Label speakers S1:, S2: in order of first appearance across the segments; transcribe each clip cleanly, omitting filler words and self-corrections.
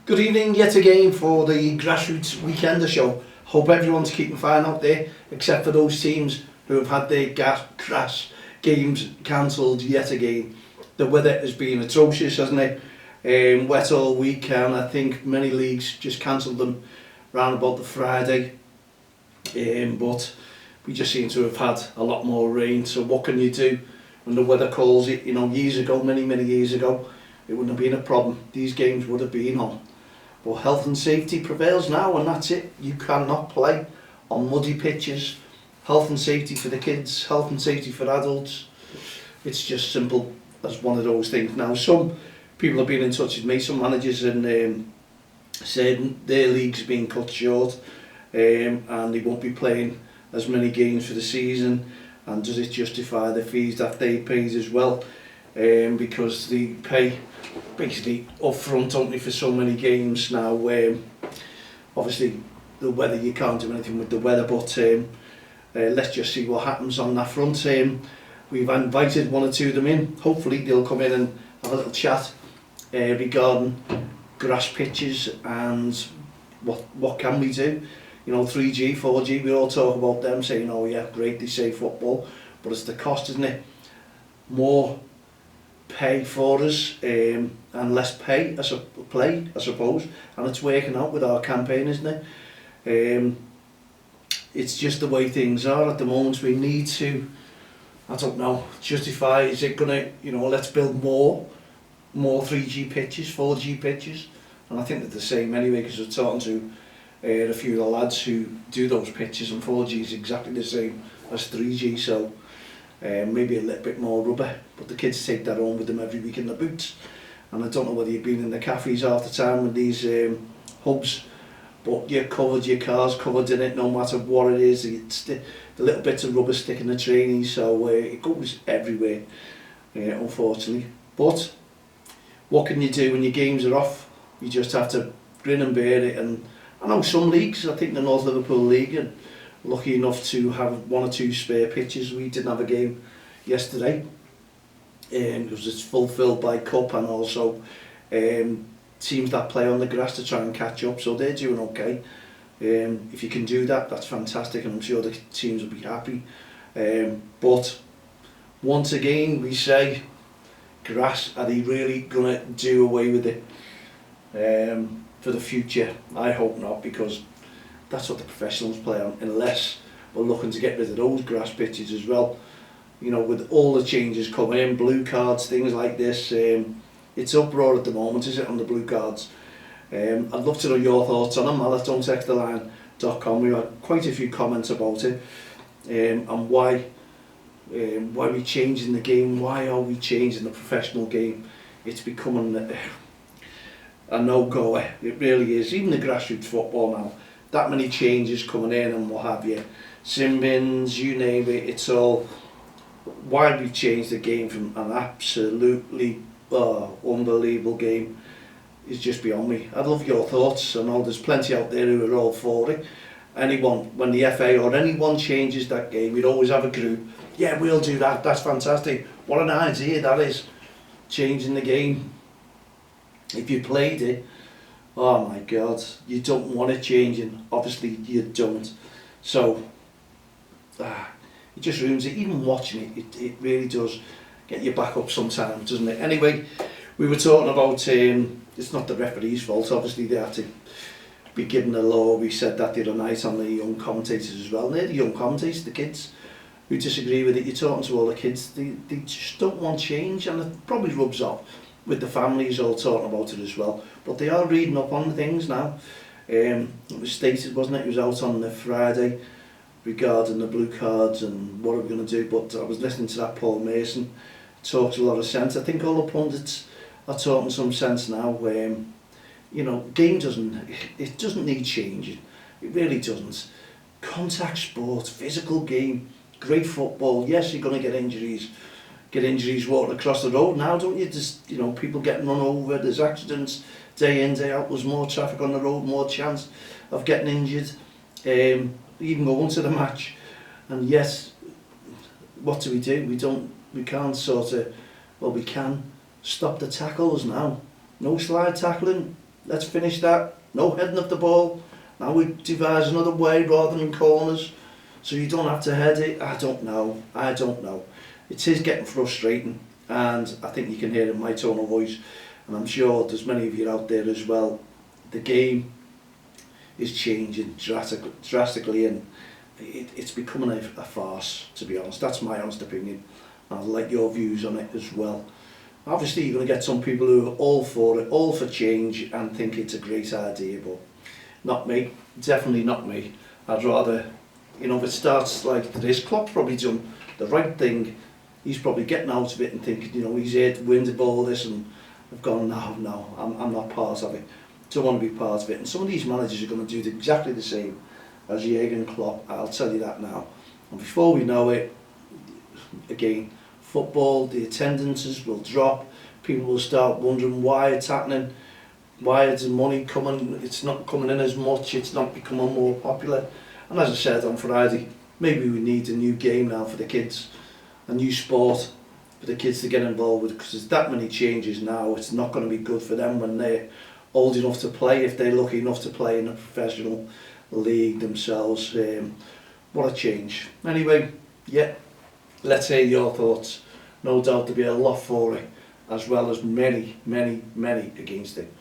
S1: Good evening yet again for the Grassroots Weekender show. Hope everyone's keeping fine out there, except for those teams who have had their grass games cancelled yet again. The weather has been atrocious, hasn't it? Wet all week, and I think many leagues just cancelled them round about the Friday. But we just seem to have had a lot more rain, so what can you do when the weather calls it? You know, years ago, many years ago, it wouldn't have been a problem. These games would have been on. But health and safety prevails now, and that's it. You cannot play on muddy pitches. Health and safety for the kids, health and safety for adults. It's just simple as one of those things. Now, some people have been in touch with me, some managers, and said their league's been cut short, and they won't be playing as many games for the season. And does it justify the fees that they paid as well? Because they pay basically up front only for so many games now. Obviously the weather, you can't do anything with the weather, but let's just see what happens on that front. We've invited one or two of them in. Hopefully they'll come in and have a little chat regarding grass pitches and what can we do. You know, 3G, 4G, we all talk about them saying, oh yeah, great, they say football, but it's the cost, isn't it? More pay for us and less play, I suppose, and it's working out with our campaign, isn't it? It's just the way things are at the moment. We need to, I don't know, justify, is it gonna, you know, let's build more 3G pitches, 4G pitches, and I think they're the same anyway, because we're talking to a few of the lads who do those pitches, and 4G is exactly the same as 3G, so maybe a little bit more rubber, but the kids take that home with them every week in the boots. And I don't know whether you've been in the cafes half the time with these hubs, but you're covered, your car's covered in it no matter what it is. It's the little bits of rubber stick in the training, so it goes everywhere, unfortunately. But what can you do when your games are off? You just have to grin and bear it. And I know some leagues, I think the North Liverpool League, and lucky enough to have one or two spare pitches. We didn't have a game yesterday because it's fulfilled by cup, and also teams that play on the grass to try and catch up, so they're doing okay. If you can do that, that's fantastic, and I'm sure the teams will be happy. But once again, we say, grass, are they really going to do away with it for the future? I hope not, because that's what the professionals play on, unless we're looking to get rid of those grass pitches as well. You know, with all the changes coming in, blue cards, things like this, it's uproar at the moment, is it, on the blue cards? I'd love to know your thoughts on them. mail@don'ttexttheline.com. We've had quite a few comments about it, and why we're changing the game, why are we changing the professional game? It's becoming a no-goer, it really is. Even the grassroots football now, that many changes coming in and what have you, sin bins, you name it, it's all. Why we've changed the game from an absolutely unbelievable game is just beyond me. I'd love your thoughts. I know there's plenty out there who are all for it. Anyone, when the FA or anyone changes that game, we'd always have a group, yeah, we'll do that, that's fantastic. What an idea that is, changing the game. If you played it, oh my God, you don't want it changing. Obviously you don't. So it just ruins it. Even watching it really does get you back up sometimes, doesn't it? Anyway, we were talking about it's not the referee's fault. Obviously they had to be given the law. We said that the other night on the young commentators as well. They're the young commentators, the kids who disagree with it. You're talking to all the kids, they just don't want change, and it probably rubs off with the families all talking about it as well. But they are reading up on things now. It was stated, wasn't it? It was out on the Friday regarding the blue cards and what are we going to do. But I was listening to that Paul Mason, talks a lot of sense. I think all the pundits are talking some sense now. You know, game doesn't need changing. It really doesn't. Contact sport, physical game, great football. Yes, you're going to get injuries walking across the road now, don't you? Just, you know, people getting run over, there's accidents day in, day out, there's more traffic on the road, more chance of getting injured, even going to the match. And yes, what do? We can't sort of, well, we can stop the tackles now. No slide tackling, let's finish that. No heading of the ball. Now we devise another way rather than corners, so you don't have to head it. I don't know. It is getting frustrating, and I think you can hear it in my tone of voice, and I'm sure there's many of you out there as well. The game is changing drastically, and it's becoming a farce, to be honest. That's my honest opinion. I'd like your views on it as well. Obviously you're going to get some people who are all for it, all for change, and think it's a great idea, but not me, definitely not me. I'd rather, if it starts like this, Klopp's probably done the right thing. He's probably getting out of it and thinking, he's here to win the ball, this, and I've gone, no, I'm not part of it. Don't want to be part of it. And some of these managers are going to do exactly the same as Jurgen Klopp, I'll tell you that now. And before we know it, again, football, the attendances will drop, people will start wondering why it's happening, why is the money coming, it's not coming in as much, it's not becoming more popular. And as I said on Friday, maybe we need a new game now for the kids, a new sport for the kids to get involved with, because there's that many changes now. It's not going to be good for them when they're old enough to play, if they're lucky enough to play in a professional league themselves. What a change. Anyway, yeah, let's hear your thoughts. No doubt there'll be a lot for it, as well as many against it.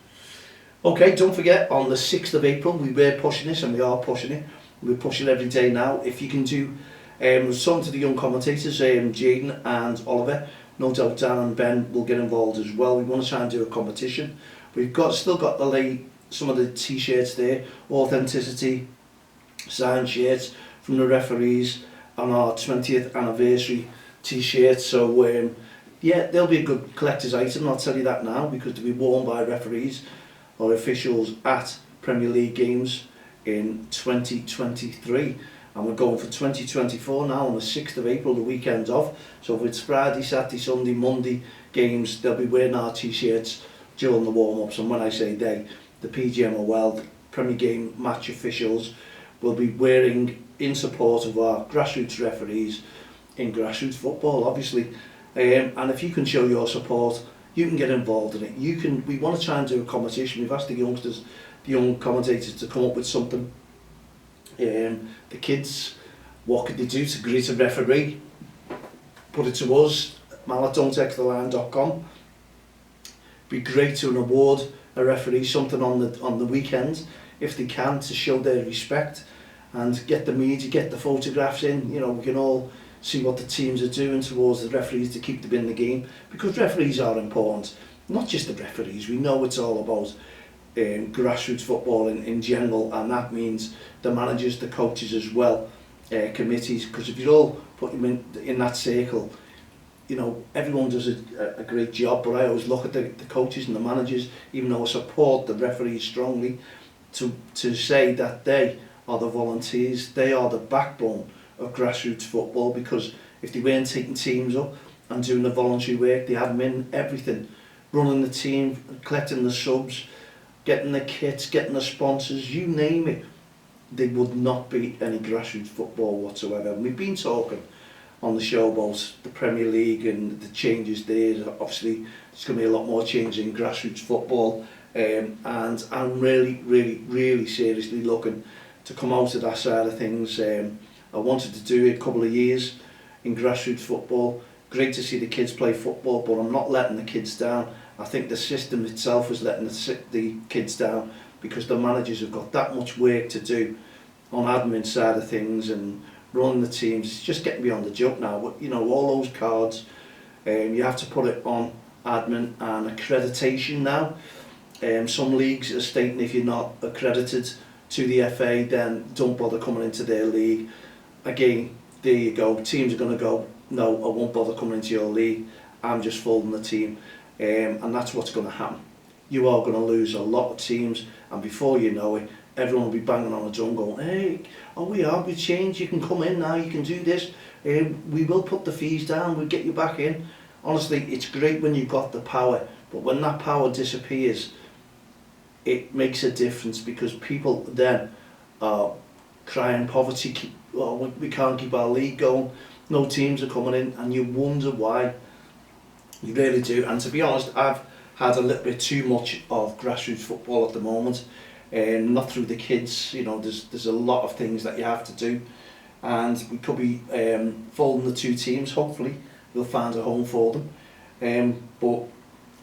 S1: Okay, don't forget, on the 6th of April, we were pushing this, and we are pushing it. We're pushing every day now. If you can do some to the young commentators, Jaden and Oliver, no doubt Dan and Ben will get involved as well. We want to try and do a competition. We've still got some of the t-shirts there, authenticity, signed shirts from the referees on our 20th anniversary t-shirts. So yeah, they'll be a good collector's item, I'll tell you that now, because they'll be worn by referees or officials at Premier League games in 2023. And we're going for 2024 now on the 6th of April, the weekend off. So if it's Friday, Saturday, Sunday, Monday games, they'll be wearing our t-shirts during the warm-ups. And when I say they, the PGMOL, the Premier Game match officials, will be wearing in support of our grassroots referees in grassroots football, obviously. And if you can show your support, you can get involved in it. We want to try and do a competition. We've asked the youngsters, the young commentators, to come up with something. The kids, what could they do to greet a referee? Put it to us, mallet.don'ttexttheline.com. Be great to award a referee something on the weekends, if they can, to show their respect, and get the media, get the photographs in. We can all see what the teams are doing towards the referees to keep them in the game, because referees are important. Not just the referees, we know it's all about grassroots football in general, and that means the managers, the coaches as well, committees, because if you all put them in that circle, everyone does a great job. But I always look at the coaches and the managers, even though I support the referees strongly, to say that they are the volunteers, they are the backbone of grassroots football, because if they weren't taking teams up and doing the voluntary work, they have them in everything, running the team, collecting the subs, getting the kits, getting the sponsors, you name it, there would not be any grassroots football whatsoever. And we've been talking on the show about the Premier League and the changes there. Obviously there's going to be a lot more change in grassroots football, and I'm really seriously looking to come out of that side of things. I wanted to do it a couple of years in grassroots football. Great to see the kids play football, but I'm not letting the kids down. I think the system itself is letting the kids down, because the managers have got that much work to do on admin side of things and running the teams. It's just getting beyond the joke now. All those cards, you have to put it on admin and accreditation now. Some leagues are stating if you're not accredited to the FA, then don't bother coming into their league. Again, there you go. Teams are going to go, no, I won't bother coming into your league. I'm just folding the team. And that's what's going to happen. You are going to lose a lot of teams, and before you know it, everyone will be banging on the drum going, hey, we changed, you can come in now, you can do this, we will put the fees down, we'll get you back in. Honestly, it's great when you've got the power, but when that power disappears, it makes a difference, because people then are crying poverty, we can't keep our league going, no teams are coming in, and you wonder why. You really do. And to be honest, I've had a little bit too much of grassroots football at the moment, not through the kids. You know, there's a lot of things that you have to do, and we could be folding the two teams. Hopefully we'll find a home for them, but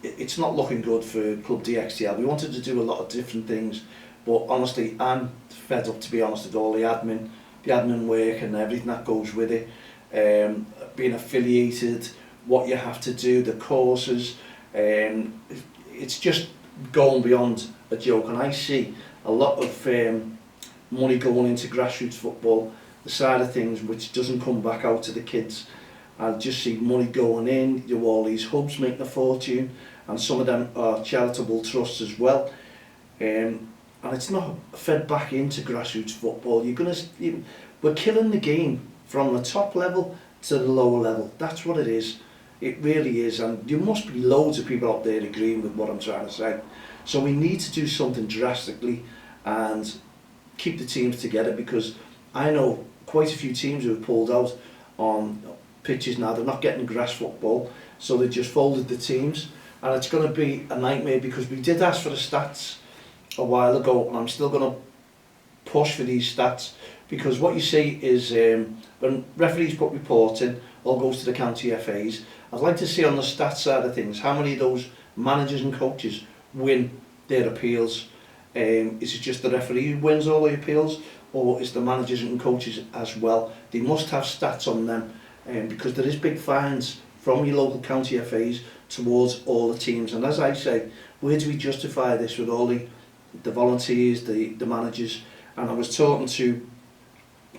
S1: it's not looking good for Club DXTL. We wanted to do a lot of different things, but honestly I'm fed up, to be honest, with all the admin work and everything that goes with it, being affiliated, what you have to do, the courses, it's just going beyond a joke. And I see a lot of money going into grassroots football, the side of things which doesn't come back out to the kids. I just see money going in, you know, all these hubs making a fortune, and some of them are charitable trusts as well. And it's not fed back into grassroots football. We're killing the game from the top level to the lower level. That's what it is. It really is, and there must be loads of people out there agreeing with what I'm trying to say. So we need to do something drastically and keep the teams together, because I know quite a few teams who have pulled out on pitches now. They're not getting grass football, so they just folded the teams, and it's going to be a nightmare, because we did ask for the stats a while ago, and I'm still going to push for these stats, because what you see is when referees put reports in, all goes to the county FAs. I'd like to see on the stats side of things how many of those managers and coaches win their appeals. Is it just the referee who wins all the appeals, or is the managers and coaches as well? They must have stats on them, because there is big fines from your local county FAs towards all the teams. And as I say, where do we justify this with all the volunteers, the managers? And I was talking to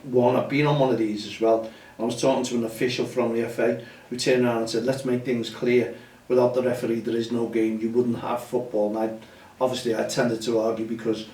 S1: one, I've been on one of these as well, I was talking to an official from the FA who turned around and said, let's make things clear, without the referee there is no game, you wouldn't have football. And I tended to argue, because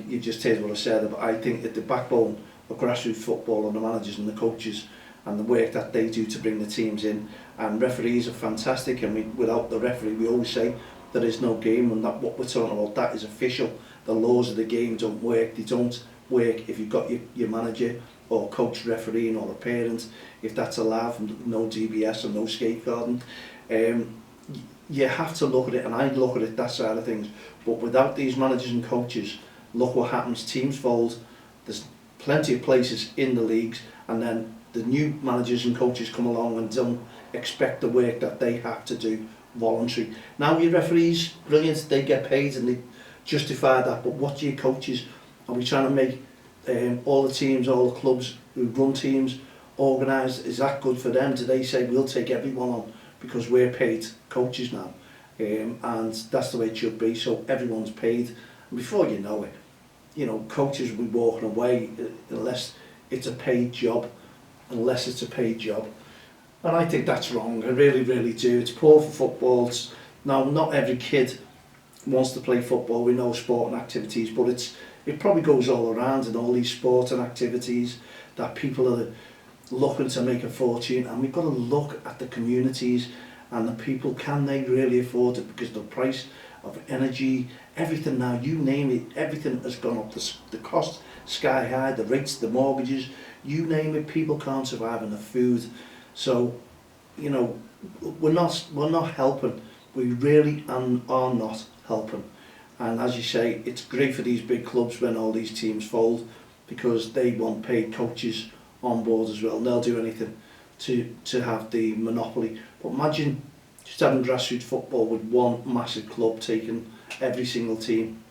S1: you just heard what I said, but I think that the backbone of grassroots football are the managers and the coaches, and the work that they do to bring the teams in. And referees are fantastic, and without the referee, we always say there is no game, and that what we're talking about, that is official. The laws of the game don't work. They don't work if you've got your manager or coach refereeing, or a parent, if that's allowed, no DBS and no safeguarding. You have to look at it, and I look at it that side of things. But without these managers and coaches, look what happens. Teams fold. There's plenty of places in the leagues, and then the new managers and coaches come along and don't expect the work that they have to do voluntary. Now your referees, brilliant, they get paid and they justify that, but what do your coaches? Are we trying to make all the teams, all the clubs who run teams organised? Is that good for them? Do they say we'll take everyone on because we're paid coaches now? And that's the way it should be, so everyone's paid. And before you know it, you know, coaches will be walking away unless it's a paid job. And I think that's wrong. I really, really do. It's poor for football. Now, not every kid wants to play football. We know sport and activities, but it probably goes all around in all these sport and activities that people are looking to make a fortune. And we've got to look at the communities and the people. Can they really afford it? Because the price of energy, everything now, you name it, everything has gone up. The cost sky high, the rates, the mortgages, you name it, people can't survive on the food. So, you know, we're not helping. We really are not helping. And as you say, it's great for these big clubs when all these teams fold, because they want paid coaches on board as well. And they'll do anything to have the monopoly. But imagine just having grassroots football with one massive club taking every single team.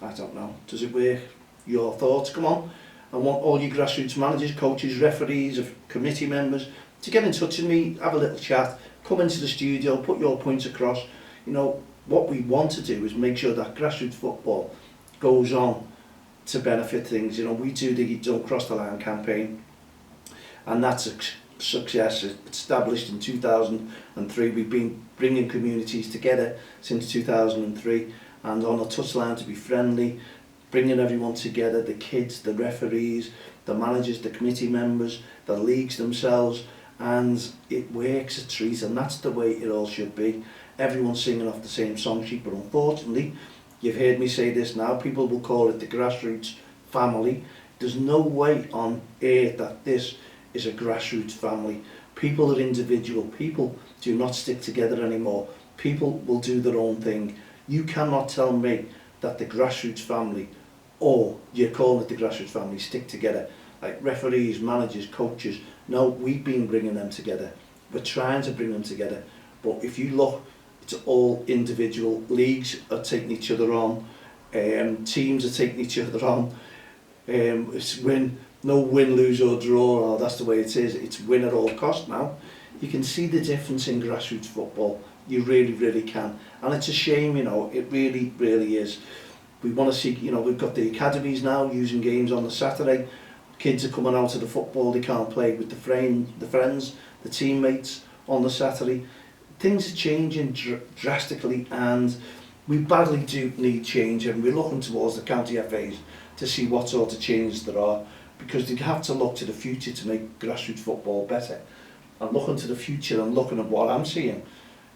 S1: I don't know. Does it work? Your thoughts? Come on. I want all your grassroots managers, coaches, referees, committee members to get in touch with me, have a little chat, come into the studio, put your points across. You know, what we want to do is make sure that grassroots football goes on to benefit things. You know, we do the Don't Cross the Line campaign, and that's a success. It's established in 2003. We've been bringing communities together since 2003, and on a touchline to be friendly, bringing everyone together, the kids, the referees, the managers, the committee members, the leagues themselves, and it works a treat, and that's the way it all should be. Everyone's singing off the same song sheet, but unfortunately, you've heard me say this now, people will call it the grassroots family. There's no way on earth that this is a grassroots family. People are individual. People do not stick together anymore. People will do their own thing. You cannot tell me that the grassroots family, or you're calling it the grassroots family, stick together. Like referees, managers, coaches. No, we've been bringing them together. We're trying to bring them together. But if you look, it's all individual. Leagues are taking each other on. Teams are taking each other on. It's no win, lose or draw, or that's the way it is. It's win at all cost now. You can see the difference in grassroots football. You really, really can. And it's a shame, you know, it really, really is. We want to see, you know, we've got the academies now using games on the Saturday. Kids are coming out of the football, they can't play with the friends, the teammates on the Saturday. Things are changing drastically, and we badly do need change, and we're looking towards the county FAs to see what sort of changes there are, because they have to look to the future to make grassroots football better. And looking to the future and looking at what I'm seeing,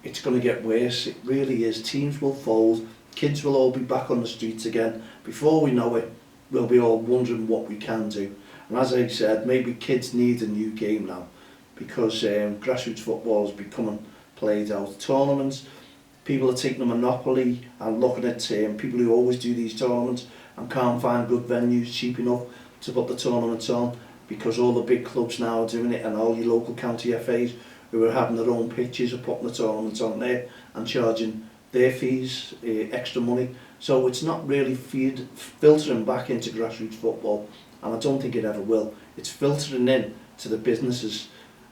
S1: it's going to get worse. It really is. Teams will fold, kids will all be back on the streets again. Before we know it, we'll be all wondering what we can do. And as I said, maybe kids need a new game now, because grassroots football is becoming played out. Tournaments, people are taking a monopoly and looking at people who always do these tournaments and can't find good venues cheap enough to put the tournaments on, because all the big clubs now are doing it, and all your local county FAs who are having their own pitches are putting the tournaments on there and charging their fees, extra money. So it's not really filtering back into grassroots football, and I don't think it ever will. It's filtering in to the businesses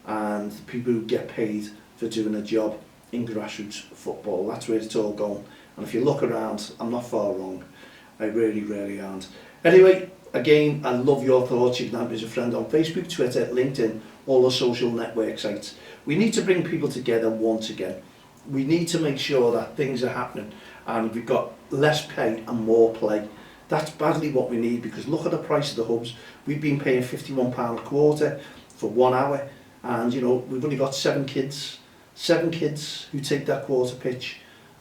S1: and the people who get paid for doing a job in grassroots football. That's where it's all going. And if you look around, I'm not far wrong. I really, really aren't. Anyway, again, I love your thoughts. You can have me as a friend on Facebook, Twitter, LinkedIn, all the social network sites. We need to bring people together once again. We need to make sure that things are happening and we've got less pay and more play. That's badly what we need, because look at the price of the hubs. We've been paying £51 a quarter for 1 hour, and you know, we've only got 7 kids who take that quarter pitch.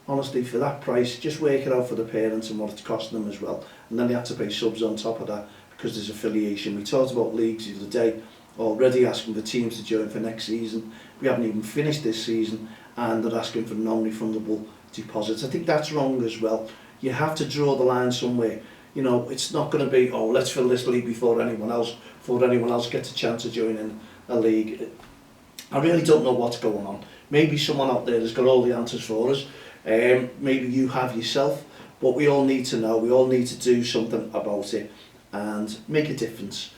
S1: Honestly, for that price, just work it out for the parents and what it's costing them as well. And then they have to pay subs on top of that because there's affiliation. We talked about leagues the other day, already asking for teams to join for next season. We haven't even finished this season and they're asking for non-refundable deposits. I think that's wrong as well. You have to draw the line somewhere. You know, it's not going to be, oh, let's fill this league before anyone else gets a chance of joining a league. I really don't know what's going on. Maybe someone out there has got all the answers for us. Maybe you have yourself, but we all need to know. We all need to do something about it and make a difference.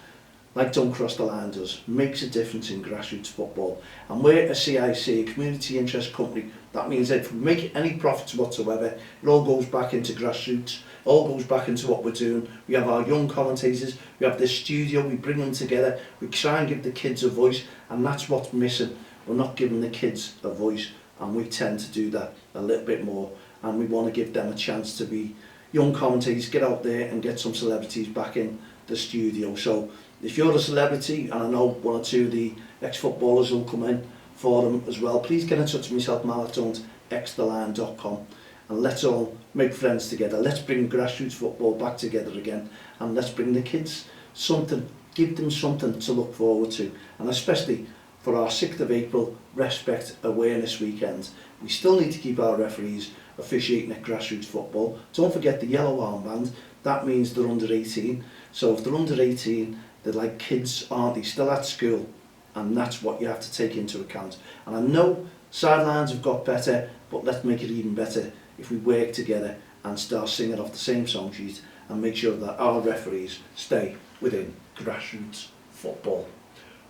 S1: Like Don't Cross the Line does, makes a difference in grassroots football. And we're a CIC, a community interest company. That means that if we make any profits whatsoever, it all goes back into grassroots, it all goes back into what we're doing. We have our young commentators, we have this studio, we bring them together, we try and give the kids a voice, and that's what's missing. We're not giving the kids a voice, and we tend to do that a little bit more, and we want to give them a chance to be young commentators, get out there and get some celebrities back in the studio. So if you're a celebrity, and I know 1 or 2 of the ex-footballers will come in for them as well, please get in touch with myself, mal@xtheline.com, and let's all make friends together. Let's bring grassroots football back together again, and let's bring the kids something, give them something to look forward to. And especially for our 6th of April Respect Awareness Weekend, we still need to keep our referees officiating at grassroots football. Don't forget the yellow armband, that means they're under 18. So if they're under 18, they're like kids, aren't they? Still at school, and that's what you have to take into account. And I know sidelines have got better, but let's make it even better if we work together and start singing off the same song sheet and make sure that our referees stay within grassroots football.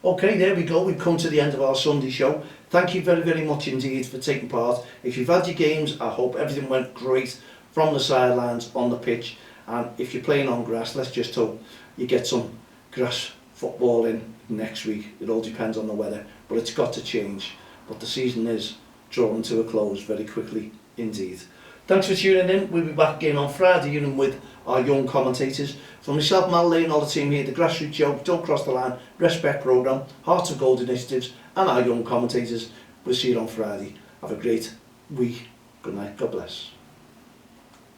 S1: Okay, there we go. We've come to the end of our Sunday show. Thank you very, very much indeed for taking part. If you've had your games, I hope everything went great from the sidelines, on the pitch. And if you're playing on grass, let's just hope you get some grass football in next week. It all depends on the weather, but it's got to change. But the season is drawing to a close very quickly indeed. Thanks for tuning in. We'll be back again on Friday evening with our young commentators. From myself, Mal Lee, and all the team here, the Grassroots Show, Don't Cross the Line, Respect Programme, Hearts of Gold Initiatives, and our young commentators. We'll see you on Friday. Have a great week. Good night. God bless.